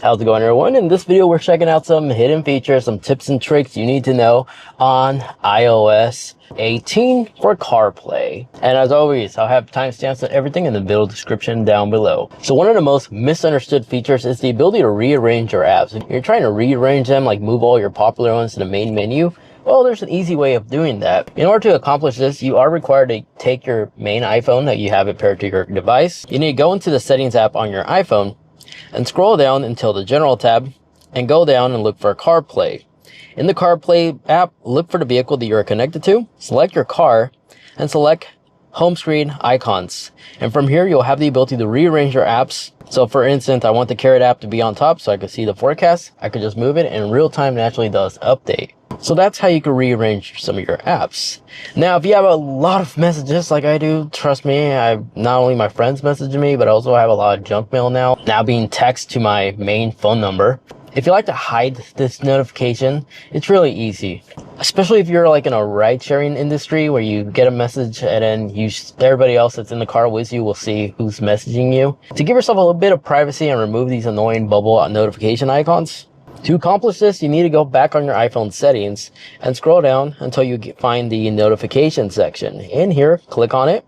How's it going, everyone? In this video, we're checking out some hidden features, some tips and tricks you need to know on iOS 18 for CarPlay. And as always, I'll have timestamps and everything in the video description down below. So one of the most misunderstood features is the ability to rearrange your apps. If you're trying to rearrange them, like move all your popular ones to the main menu, well, there's an easy way of doing that. In order to accomplish this, you are required to take your main iPhone that you have it paired to your device. You need to go into the Settings app on your iPhone and scroll down until the General tab and go down and look for CarPlay. In the CarPlay app, look for the vehicle that you're connected to, select your car, and select home screen icons. And from here, you'll have the ability to rearrange your apps. So for instance, I want the Carrot app to be on top so I can see the forecast. I could just move it and in real time, it actually does update. So that's how you can rearrange some of your apps. Now, if you have a lot of messages like I do, trust me, not only my friends messaging me, but I also have a lot of junk mail now being texted to my main phone number. If you like to hide this notification, it's really easy. Especially if you're like in a ride-sharing industry where you get a message and then everybody else that's in the car with you will see who's messaging you. To give yourself a little bit of privacy and remove these annoying bubble notification icons, to accomplish this, you need to go back on your iPhone settings and scroll down until you find the notification section. In here, click on it.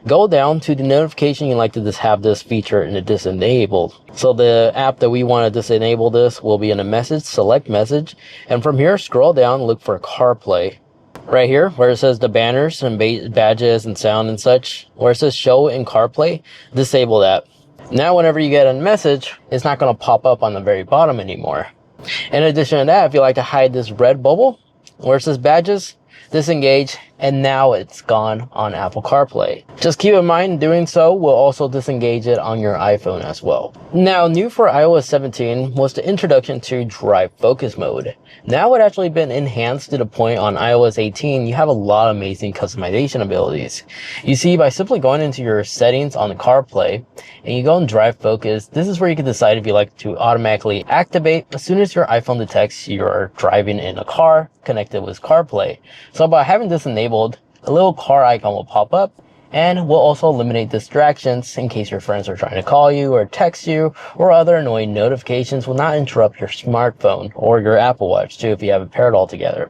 Go down to the notification you like to just have this feature and disabled. So the app that we want to disable this will be in a message, select message. And from here, scroll down, look for CarPlay. Right here, where it says the banners and badges and sound and such, where it says show in CarPlay, disable that. Now, whenever you get a message, it's not going to pop up on the very bottom anymore. In addition to that, if you like to hide this red bubble where it says badges, disengage, and now it's gone on Apple CarPlay. Just keep in mind, doing so will also disengage it on your iPhone as well. Now, new for iOS 17 was the introduction to drive focus mode. Now it's actually been enhanced to the point on iOS 18, you have a lot of amazing customization abilities. You see, by simply going into your settings on the CarPlay and you go in drive focus, this is where you can decide if you like to automatically activate as soon as your iPhone detects you're driving in a car connected with CarPlay. So by having this enabled, a little car icon will pop up and will also eliminate distractions in case your friends are trying to call you or text you, or other annoying notifications will not interrupt your smartphone or your Apple Watch too if you have it paired all together.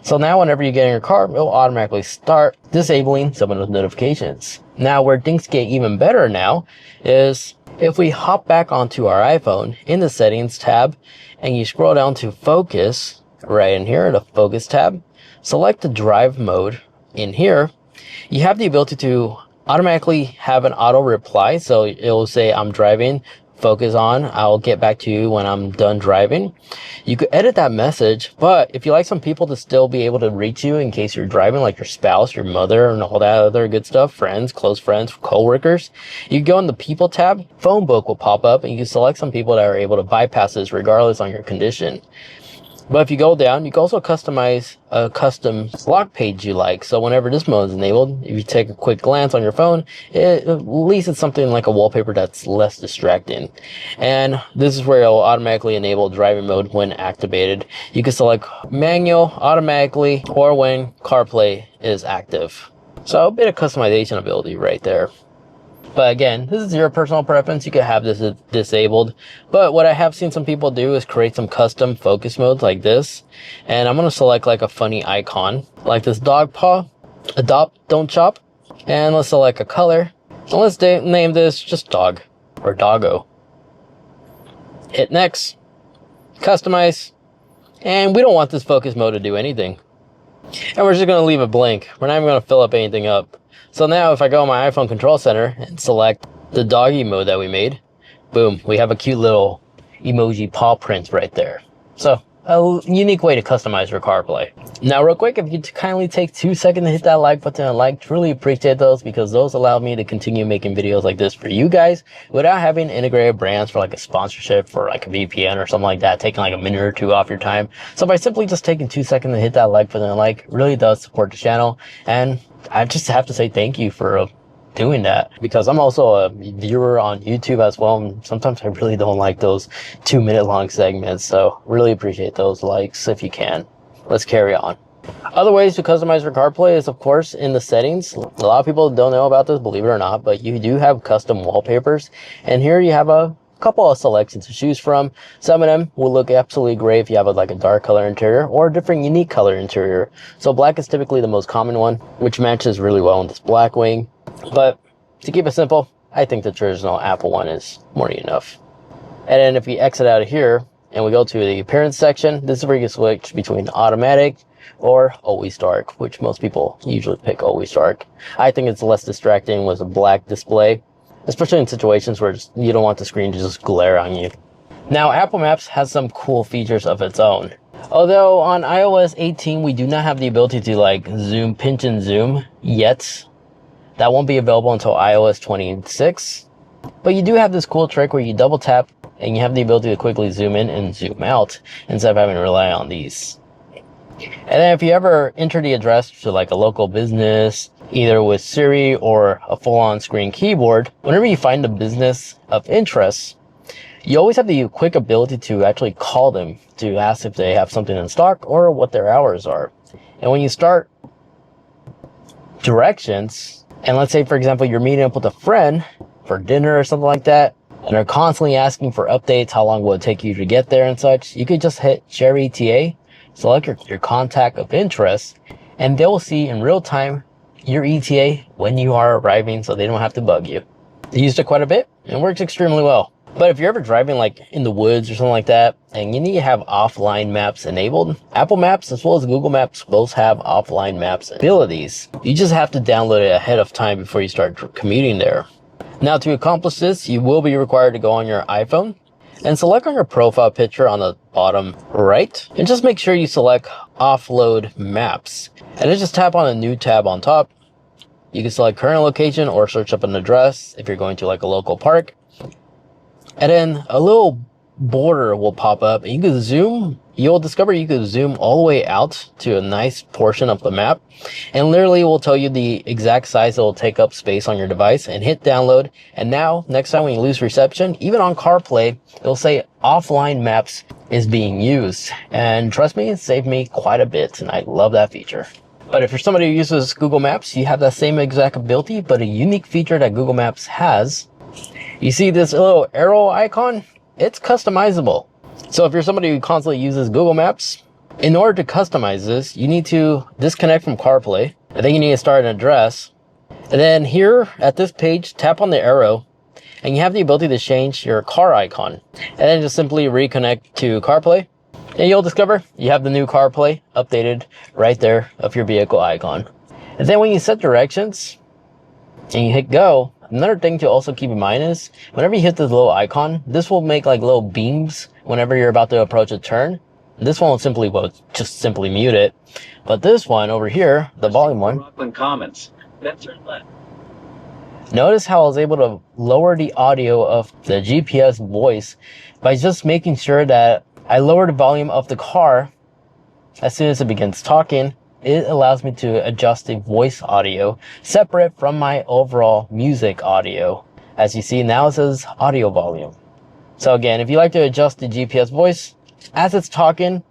So now whenever you get in your car, it will automatically start disabling some of those notifications. Now where things get even better now is if we hop back onto our iPhone in the settings tab and you scroll down to focus right in here, the focus tab, select the drive mode. In here, you have the ability to automatically have an auto reply. So it will say, I'm driving, focus on, I'll get back to you when I'm done driving. You could edit that message, but if you like some people to still be able to reach you in case you're driving, like your spouse, your mother, and all that other good stuff, friends, close friends, co-workers, you go in the people tab, phone book will pop up and you can select some people that are able to bypass this regardless on your condition. But if you go down, you can also customize a custom lock page you like. So whenever this mode is enabled, if you take a quick glance on your phone, at least it's something like a wallpaper that's less distracting. And this is where it will automatically enable driving mode when activated. You can select manual, automatically, or when CarPlay is active. So a bit of customization ability right there. But again, this is your personal preference. You can have this disabled. But what I have seen some people do is create some custom focus modes like this. And I'm going to select like a funny icon, like this dog paw, adopt, don't chop. And let's select a color. And let's name this just dog or doggo. Hit next, customize. And we don't want this focus mode to do anything. And we're just going to leave it blank. We're not even going to fill up anything up. So now if I go on my iPhone control center and select the doggy mode that we made, boom, we have a cute little emoji paw print right there. So a unique way to customize your CarPlay. Now real quick, if you could kindly take 2 seconds to hit that like button and like, truly appreciate those because those allow me to continue making videos like this for you guys without having integrated brands for like a sponsorship for like a VPN or something like that, taking like a minute or two off your time. So by simply just taking 2 seconds to hit that like button and like, really does support the channel. And I just have to say thank you for doing that because I'm also a viewer on YouTube as well, and sometimes I really don't like those 2-minute long segments, so really appreciate those likes if you can. Let's carry on. Other ways to customize your CarPlay is, of course, in the settings. A lot of people don't know about this, believe it or not, but you do have custom wallpapers, and here you have a couple of selections to choose from. Some of them will look absolutely great if you have like a dark color interior or a different unique color interior. So black is typically the most common one, which matches really well with this Blackwing. But to keep it simple, I think the traditional Apple one is more than enough. And then if we exit out of here and we go to the appearance section, this is where you can switch between automatic or always dark, which most people usually pick always dark. I think it's less distracting with a black display, especially in situations where you don't want the screen to just glare on you. Now, Apple Maps has some cool features of its own. Although on iOS 18, we do not have the ability to like zoom, pinch and zoom yet. That won't be available until iOS 26. But you do have this cool trick where you double tap and you have the ability to quickly zoom in and zoom out instead of having to rely on these. And then if you ever enter the address to like a local business, either with Siri or a full-on screen keyboard, whenever you find a business of interest, you always have the quick ability to actually call them to ask if they have something in stock or what their hours are. And when you start directions, and let's say, for example, you're meeting up with a friend for dinner or something like that, and they're constantly asking for updates, how long will it take you to get there and such, you could just hit Share ETA, select your contact of interest, and they'll see in real time your ETA when you are arriving, so they don't have to bug you. I used it quite a bit and it works extremely well. But if you're ever driving like in the woods or something like that, and you need to have offline maps enabled, Apple Maps as well as Google Maps both have offline maps abilities. You just have to download it ahead of time before you start commuting there. Now, to accomplish this, you will be required to go on your iPhone and select on your profile picture on the bottom right, and just make sure you select offload maps, and then just tap on a new tab on top. You can select current location or search up an address if you're going to like a local park, and then a little border will pop up and you can zoom. You'll discover you can zoom all the way out to a nice portion of the map, and literally will tell you the exact size that will take up space on your device, and hit download. And now next time when you lose reception, even on CarPlay, it'll say offline maps is being used. And trust me, it saved me quite a bit, and I love that feature. But if you're somebody who uses Google Maps, you have that same exact ability, but a unique feature that Google Maps has. You see this little arrow icon? It's customizable. So if you're somebody who constantly uses Google Maps, in order to customize this, you need to disconnect from CarPlay, and then you need to start an address. And then here at this page, tap on the arrow, and you have the ability to change your car icon. And then just simply reconnect to CarPlay, and you'll discover you have the new CarPlay updated right there of your vehicle icon. And then when you set directions and you hit go, another thing to also keep in mind is whenever you hit this little icon, this will make like little beams whenever you're about to approach a turn. This one will just simply mute it. But this one over here, the volume one, comments. Turn left. Notice how I was able to lower the audio of the GPS voice by just making sure that I lower the volume of the car as soon as it begins talking. It allows me to adjust the voice audio separate from my overall music audio. As you see now, it says audio volume. So again, if you like to adjust the GPS voice as it's talking,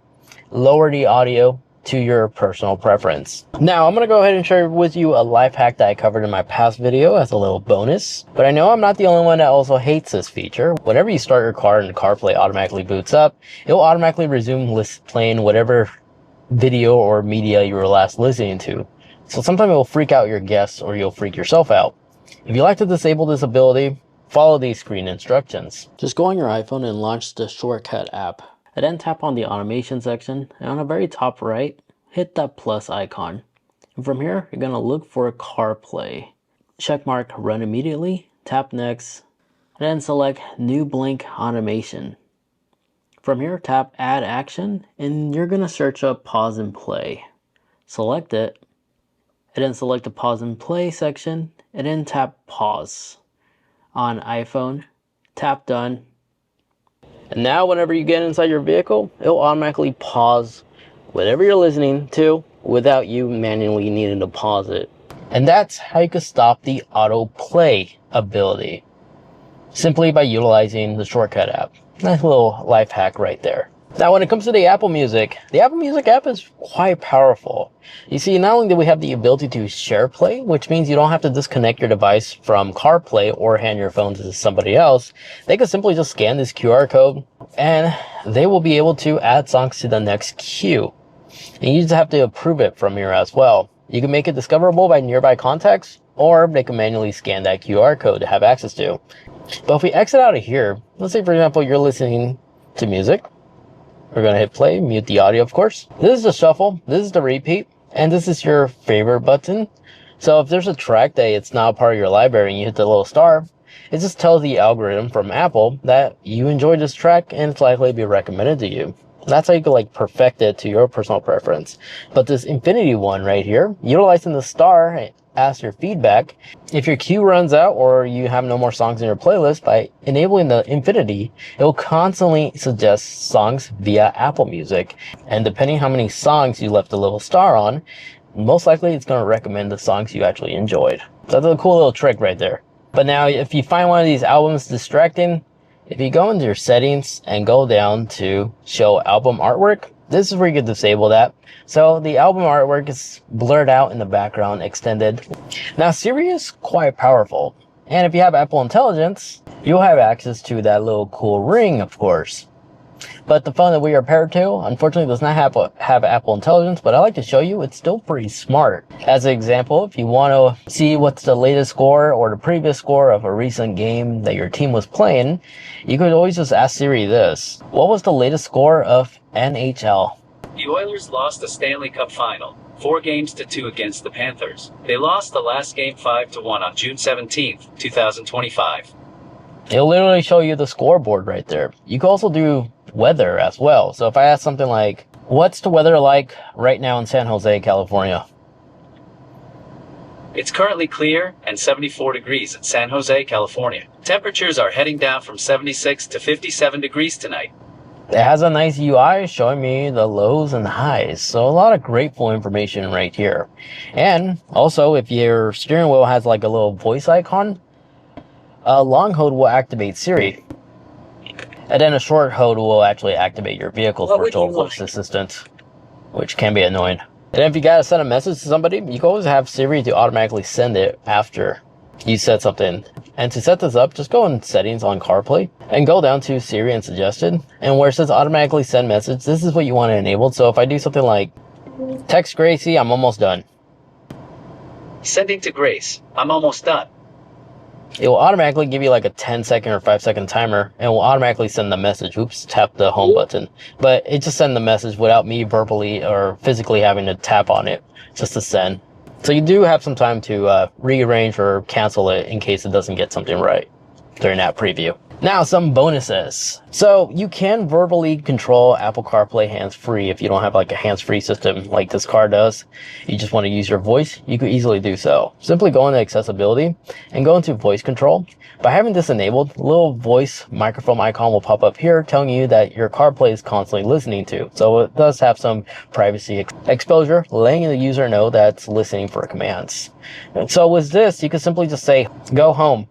lower the audio to your personal preference. Now, I'm going to go ahead and share with you a life hack that I covered in my past video as a little bonus. But I know I'm not the only one that also hates this feature. Whenever you start your car and CarPlay automatically boots up, it will automatically resume playing whatever video or media you were last listening to. So sometimes it will freak out your guests or you'll freak yourself out. If you like to disable this ability, follow these screen instructions. Just go on your iPhone and launch the Shortcut app. And then tap on the automation section, and on the very top right, hit that plus icon. And from here, you're going to look for CarPlay. Checkmark run immediately, tap next, and then select new blank automation. From here, tap add action, and you're going to search up pause and play. Select it, and then select the pause and play section, and then tap pause. On iPhone, tap done. And now whenever you get inside your vehicle, it'll automatically pause whatever you're listening to without you manually needing to pause it. And that's how you can stop the autoplay ability, simply by utilizing the Shortcut app. Nice little life hack right there. Now, when it comes to the Apple Music app is quite powerful. You see, not only do we have the ability to share play, which means you don't have to disconnect your device from CarPlay or hand your phone to somebody else. They can simply just scan this QR code and they will be able to add songs to the next queue. And you just have to approve it from here as well. You can make it discoverable by nearby contacts, or they can manually scan that QR code to have access to. But if we exit out of here, let's say for example, you're listening to music. We're going to hit play, mute the audio, of course. This is the shuffle, this is the repeat, and this is your favorite button. So if there's a track that it's not part of your library and you hit the little star, it just tells the algorithm from Apple that you enjoyed this track and it's likely to be recommended to you. That's how you can like perfect it to your personal preference. But this infinity one right here, utilizing the star as your feedback, if your queue runs out or you have no more songs in your playlist, by enabling the infinity, it will constantly suggest songs via Apple Music. And depending how many songs you left a little star on, most likely it's going to recommend the songs you actually enjoyed. So that's a cool little trick right there. But now if you find one of these albums distracting, if you go into your settings and go down to show album artwork, this is where you can disable that. So the album artwork is blurred out in the background, extended. Now Siri is quite powerful. And if you have Apple Intelligence, you'll have access to that little cool ring, of course. But the phone that we are paired to, unfortunately, does not have Apple Intelligence, but I like to show you it's still pretty smart. As an example, if you want to see what's the latest score or the previous score of a recent game that your team was playing, you could always just ask Siri this. What was the latest score of NHL? The Oilers lost the Stanley Cup final, 4-2 against the Panthers. They lost the last game 5-1 on June 17th, 2025. It'll literally show you the scoreboard right there. You can also do weather as well. So if I ask something like, what's the weather like right now in San Jose, California? It's currently clear and 74 degrees in San Jose, California. Temperatures are heading down from 76 to 57 degrees tonight. It has a nice UI showing me the lows and highs. So a lot of grateful information right here. And also, if your steering wheel has like a little voice icon, a long hold will activate Siri. And then a short hold will actually activate your vehicle's virtual voice assistant, which can be annoying. And if you gotta send a message to somebody, you can always have Siri to automatically send it after you said something. And to set this up, just go in settings on CarPlay and go down to Siri and suggested. And where it says automatically send message, this is what you want to enable. So if I do something like text Gracie, I'm almost done. Sending to Grace, I'm almost done. It will automatically give you like a 10-second or 5-second timer and will automatically send the message. Oops, tap the home button. But it just sends the message without me verbally or physically having to tap on it just to send. So you do have some time to rearrange or cancel it in case it doesn't get something right during that preview. Now, some bonuses. So you can verbally control Apple CarPlay hands-free if you don't have like a hands-free system like this car does. You just want to use your voice, you could easily do so. Simply go into accessibility and go into voice control. By having this enabled, a little voice microphone icon will pop up here telling you that your CarPlay is constantly listening to. So it does have some privacy exposure, letting the user know that it's listening for commands. And so with this, you can simply just say, go home.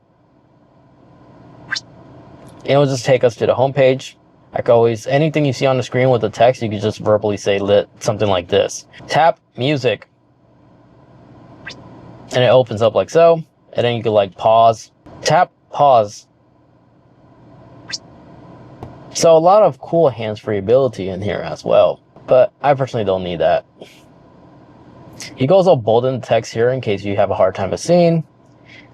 And it will just take us to the home page. Like always, anything you see on the screen with the text, you can just verbally say something like this. Tap music. And it opens up like so. And then you can like pause. Tap pause. So a lot of cool hands-free ability in here as well. But I personally don't need that. You can also bolden the text here in case you have a hard time of seeing.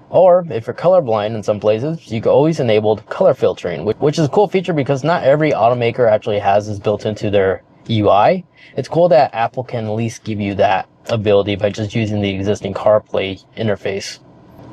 Or if you're colorblind in some places, you can always enable color filtering, which is a cool feature because not every automaker actually has this built into their UI. It's cool that Apple can at least give you that ability by just using the existing CarPlay interface.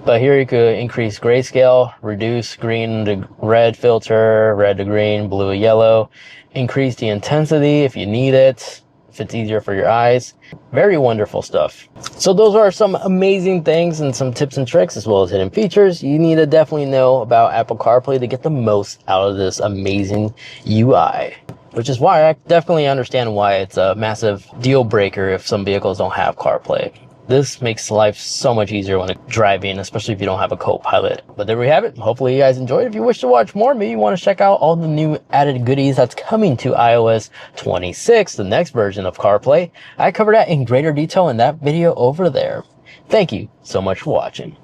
But here you could increase grayscale, reduce green to red filter, red to green, blue to yellow, increase the intensity if you need it, if it's easier for your eyes. Very wonderful stuff. So those are some amazing things and some tips and tricks as well as hidden features you need to definitely know about Apple CarPlay to get the most out of this amazing UI. Which is why I definitely understand why it's a massive deal breaker if some vehicles don't have CarPlay. This makes life so much easier when driving, especially if you don't have a co-pilot. But there we have it. Hopefully you guys enjoyed. If you wish to watch more, maybe you want to check out all the new added goodies that's coming to iOS 26, the next version of CarPlay, I covered that in greater detail in that video over there. Thank you so much for watching.